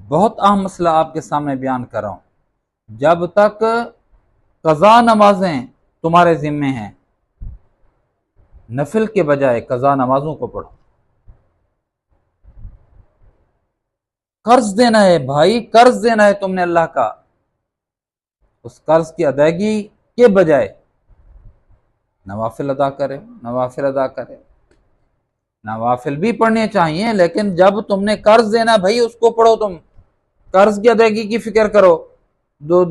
बहुत अहम मसला आपके सामने बयान कर रहा हूं। जब तक कज़ा नमाजें तुम्हारे जिम्मे हैं, नफिल के बजाय कज़ा नमाजों को पढ़ो। कर्ज देना है भाई, कर्ज देना है तुमने अल्लाह का, उस कर्ज की अदायगी के बजाय नवाफिल अदा करे, नवाफिल अदा करे। नवाफिल भी पढ़ने चाहिए, लेकिन जब तुमने कर्ज देना भाई उसको पढ़ो। तुम कर्ज की अदायगी की फिक्र करो। दो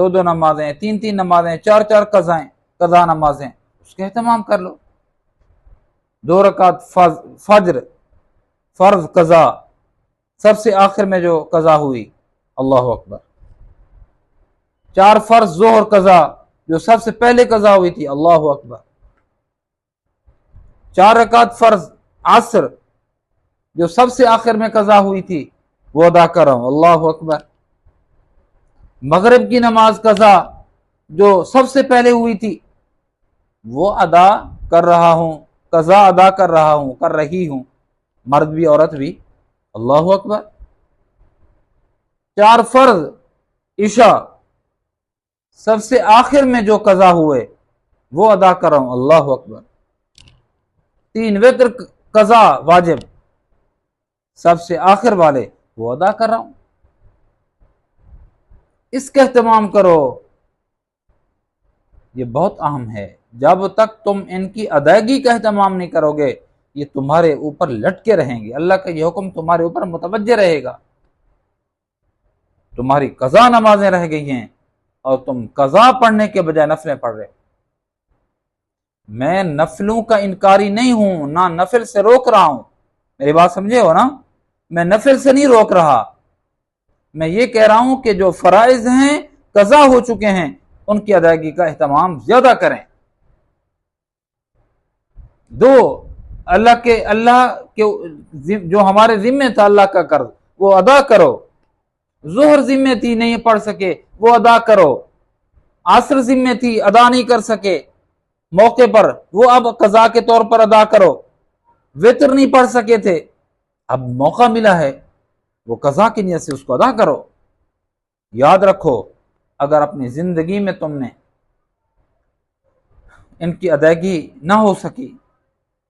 दो नमाजें, तीन तीन नमाजें, चार चार कज़ा नमाजें, उसका एहतमाम कर लो। 2 रकात फज्र फर्ज कज़ा, सबसे आखिर में जो कज़ा हुई, अल्लाह अकबर। 4 फर्ज जोहर कज़ा, जो सबसे पहले कज़ा हुई थी, अल्लाह अकबर। 4 रकात फर्ज असर, जो सबसे आखिर में कज़ा हुई थी, वो अदा कर रहा हूं, अल्लाह अकबर। मगरिब की नमाज कज़ा, जो सबसे पहले हुई थी, वो अदा कर रहा हूं, कज़ा अदा कर रहा हूं, कर रही हूं, मर्द भी औरत भी, अल्लाह अकबर। 4 फर्ज इशा, सबसे आखिर में जो कज़ा हुए वो अदा कर रहा हूं, अल्लाह अकबर। 3 वित्र कज़ा वाजिब, सबसे आखिर वाले वो अदा कर रहा हूं। इसका एहतमाम करो, ये बहुत अहम है। जब तक तुम इनकी अदायगी का एहतमाम नहीं करोगे, ये तुम्हारे ऊपर लटके रहेंगे। अल्लाह का ये हुक्म तुम्हारे ऊपर मुतवज्जे रहेगा। तुम्हारी कज़ा नमाजें रह गई हैं और तुम कज़ा पढ़ने के बजाय नफलें पढ़ रहे। मैं नफलों का इनकारी नहीं हूं, ना नफिल से रोक रहा हूं। मेरी बात समझे हो ना? मैं नफिल से नहीं रोक रहा, मैं ये कह रहा हूं कि जो फराइज हैं, कज़ा हो चुके हैं, उनकी अदायगी का एहतमाम ज्यादा करें। 2, अल्लाह के जो हमारे जिम्मे था अल्लाह का कर्ज, वो अदा करो। जोहर जिम्मे थी, नहीं पढ़ सके, वो अदा करो। आसर जिम्मे थी, अदा नहीं कर सके मौके पर, वो अब कज़ा के तौर पर अदा करो। वित्र नहीं पढ़ सके थे, अब मौका मिला है, वो कज़ा की नियत से उसको अदा करो। याद रखो, अगर अपनी जिंदगी में तुमने इनकी अदायगी ना हो सकी,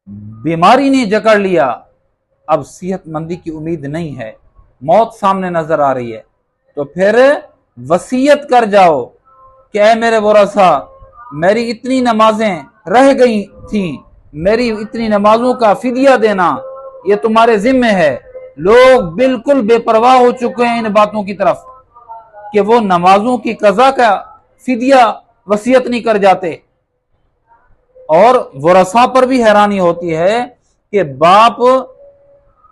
बीमारी ने जकड़ लिया, अब सेहतमंदी की उम्मीद नहीं है, मौत सामने नजर आ रही है, तो फिर वसीयत कर जाओ कि ऐ मेरे वरसा, मेरी इतनी नमाजें रह गई थी, मेरी इतनी नमाजों का फिदिया देना ये तुम्हारे जिम्मे है। लोग बिल्कुल बेपरवाह हो चुके हैं इन बातों की तरफ कि वो नमाजों की कज़ा का फिदिया वसीयत नहीं कर जाते। और वरसा पर भी हैरानी होती है कि बाप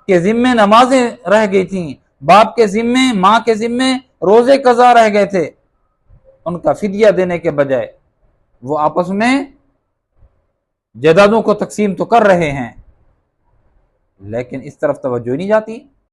के जिम्मे नमाजें रह गई थी, बाप के जिम्मे, मां के जिम्मे रोजे कज़ा रह गए थे, उनका फिदिया देने के बजाय वो आपस में जायदादों को तकसीम तो कर रहे हैं, लेकिन इस तरफ तवज्जो नहीं जाती।